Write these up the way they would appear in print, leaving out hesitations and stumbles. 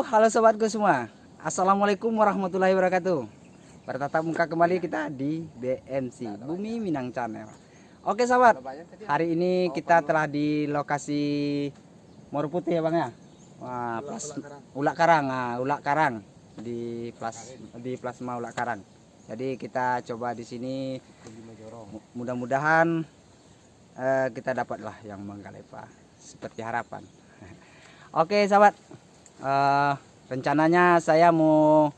halo sobatku semua. Assalamualaikum warahmatullahi wabarakatuh. Bertatap muka kembali kita di BMC Bumi Minang Channel. Oke sahabat, hari ini kita telah di lokasi Moro Putih ya bang ya. Wah, Ulak Karang, Ulak Karang di plasma Ulak Karang. Jadi kita coba di sini, mudah-mudahan kita dapatlah yang mengkalepa seperti harapan. Oke sahabat, rencananya saya mau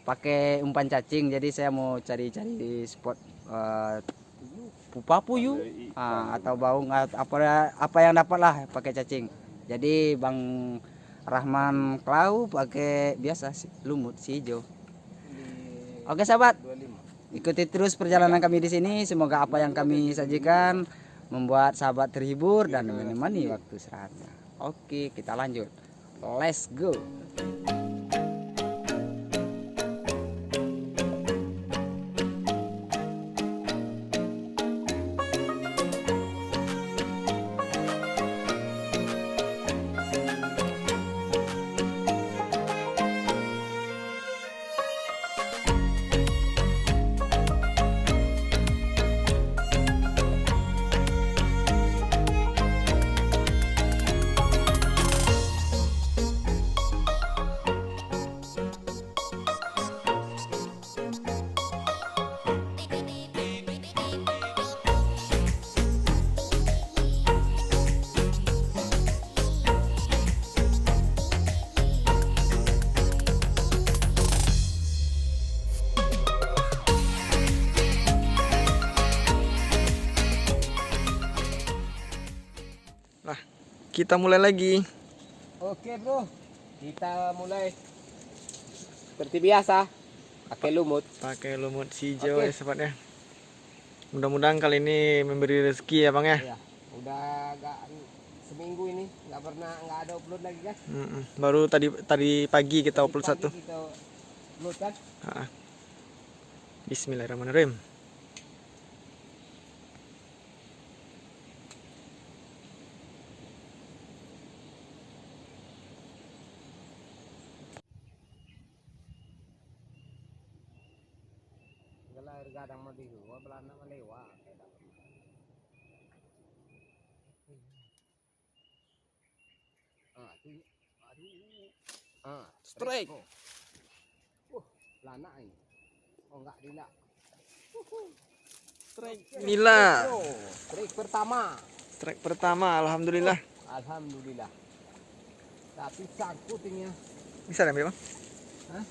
pakai umpan cacing, jadi saya mau cari-cari spot pupa puyuh atau baung apa yang dapat lah pakai cacing. Jadi Bang Rahman Klau pakai biasa lumut si hijau. Oke sahabat, ikuti terus perjalanan kami di sini. Semoga apa yang kami sajikan membuat sahabat terhibur dan menemani waktu istirahatnya. Oke, kita lanjut. Let's go. Kita mulai lagi. Oke bro, kita mulai seperti biasa pakai lumut. Pakai lumut si hijau Oke. ya sahabatnya. Mudah-mudahan kali ini memberi rezeki ya bang ya. Ya, udah agak seminggu ini nggak ada upload lagi kan? Baru tadi pagi kita upload Pagi satu. kita upload kan? Bismillahirrahmanirrahim. Segala air gadang mau dihuwa belana melewa. Strike. Lana ini. Oh enggak dila. Strike Nila. Strike pertama. Strike pertama, alhamdulillah. Alhamdulillah. Tapi sangkutingnya. Bisa ambil bang? Hah?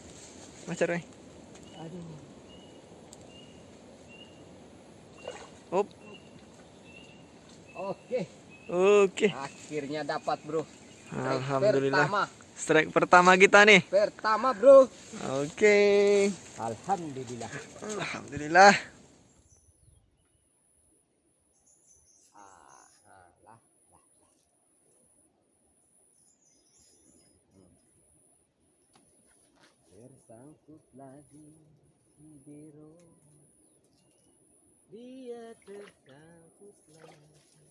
Macar nih. Aduh. Up. Oke. Oke. Akhirnya dapat bro. Alhamdulillah. Strike pertama kita nih. Pertama bro. Oke. Alhamdulillah. Alhamdulillah. Tersangkut lagi di biro. Dia tersangkut lagi.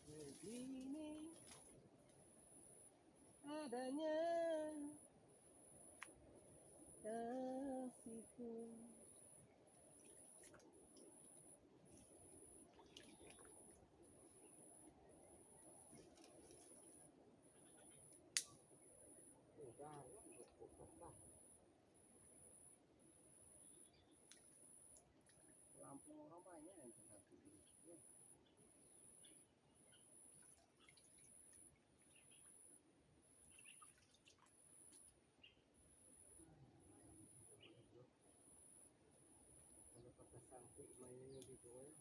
Begini adanya kasihku. Lampu orang banyak yang terhati. Kalau pakai sampai mainnya di bawah.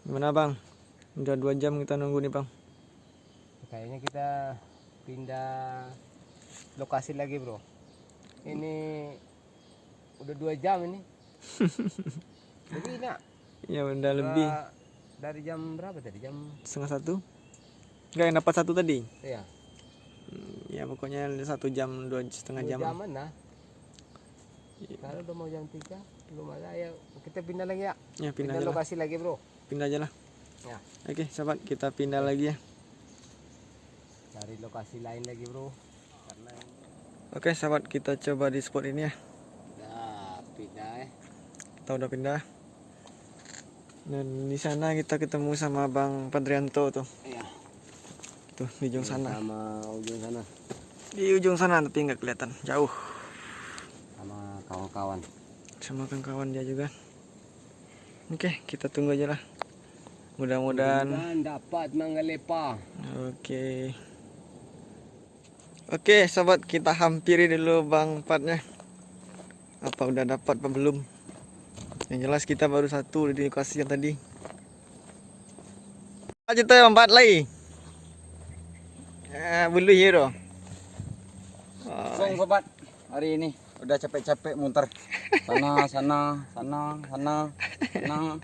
Gimana bang? Udah 2 jam kita nunggu nih bang. Kayaknya kita pindah lokasi lagi bro. Ini udah 2 jam ini. Lebih nak. Ya udah lebih. Dari jam berapa tadi? Jam 1:30. Enggak, yang dapat 1 tadi. ya. Ya pokoknya 1 jam 2,5 jam. 2 jaman lah. Kalau udah mau jam 3 belum ada ya kita pindah lagi ya. Ya pindah Pindah aja lah. lokasi lagi bro. Pindah aja lah. Ya. Oke sahabat, kita pindah lagi ya. Cari lokasi lain lagi bro. Karena Oke sahabat, kita coba di spot ini ya. nah, pindah Kita udah pindah. Dan di sana kita ketemu sama Bang Padrianto tuh. Iya. Tuh di ujung sana. Sama ujung sana. Di ujung sana tapi nggak kelihatan, jauh. Sama kawan-kawan. Sama kawan dia juga. Oke, kita tunggu aja lah. Mudah-mudahan. Dapat mangalepa. Oke. Oke, sobat, kita hampiri dulu Bang Patnya. Apa udah dapat apa belum? Yang jelas kita baru 1 di lokasi yang tadi. Aja tuh Bang Pat lagi. Bulu hero. Song sobat, hari ini udah capek-capek muter sana sana sana sana sana,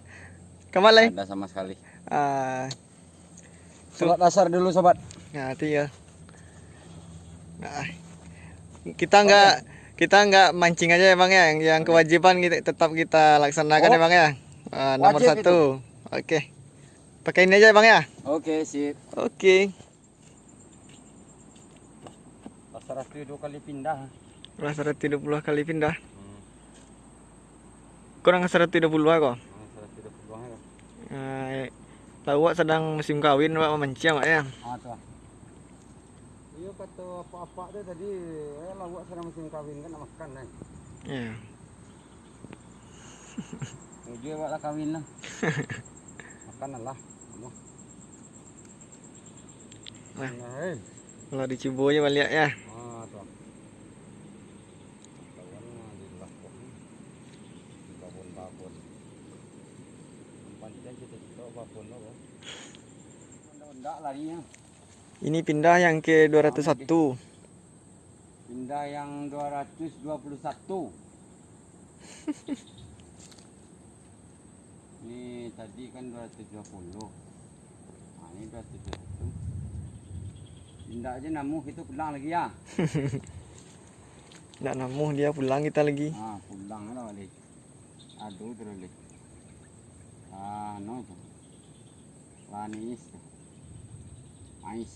Kemana? ada sama sekali. Surat Sholat asar dulu sobat. Nah, itu ya. Nah, kita nggak mancing aja ya Bang ya. Yang kewajiban kita tetap kita laksanakan ya Bang ya. Nomor Wajib 1. Oke. Pakai ini aja ya Bang ya. Oke sip. Oke. Asar itu 2 kali pindah. Rasa 30 kali pindah. Kurang 130 kok. Asar 30 ya. Lawak sedang musim kawin Pak memancing Pak ya. Tuh. Iya kata apa-apa deh tadi, lawak sedang musim kawin kan makan kan. Iya. Dia buatlah kawin lah. Makan lah. Nah. Nah, Kalau di Cibo aja balik ya. tuh. Kawan di lakon. Babon-babon. Pancen kita babon lo. Enggak larinya. Ini pindah yang ke 201. Pindah yang 221. Ini tadi kan 220. Nah, ini 221. Pindah aja namuh itu pulang lagi ya. Nggak namuh dia pulang kita lagi. Pulang lah balik. Aduh terus balik. No itu. Lanis. Mais.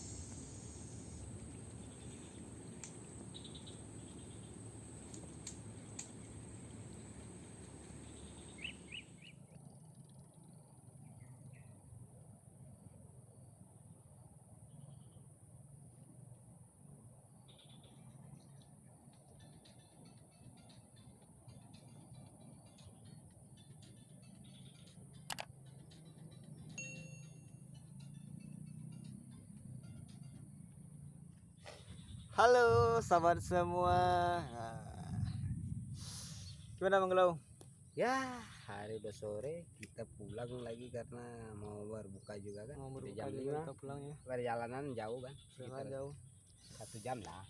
Halo sahabat semua. Gimana Bang Gelau? Ya, hari udah sore kita pulang lagi karena mau berbuka juga kan. Mau Di berbuka jam juga 5. kita pulang ya. Perjalanan jauh kan. Sekitar Sekitar jauh. 1 jam lah.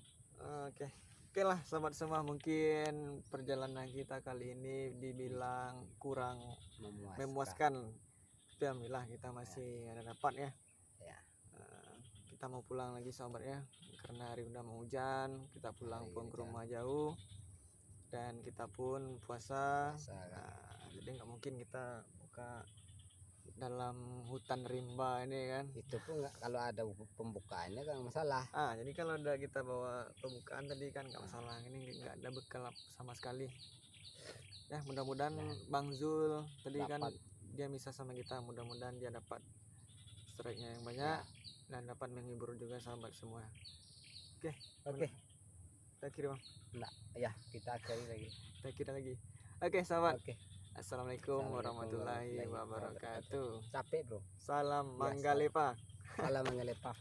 Oke. Oke lah sahabat semua, mungkin perjalanan kita kali ini dibilang kurang memuaskan. Tapi alhamdulillah kita masih ada dapat ya. Ya. Kita mau pulang lagi sahabat ya, karena hari udah mau hujan. Kita pulang pun ke rumah jauh dan kita pun puasa. Jadi nggak mungkin kita buka dalam hutan rimba ini kan. Itu pun nggak, kalau ada pembukaannya kan masalah. Jadi kalau udah kita bawa pembukaan tadi kan nggak masalah. Ini nggak ada bekal sama sekali ya. Mudah-mudahan Bang Zul tadi Dapat. kan dia bisa sama kita, mudah-mudahan dia dapat strike-nya yang banyak dan dapat menghibur juga sahabat semua. Oke. Kita kirim Bang. Enggak, ya kita akhiri lagi. Kita kira lagi. Oke sahabat. Oke. Assalamualaikum warahmatullahi wabarakatuh. Capek bro. Salam Biasa. Manggalepa. Salam mengelepak.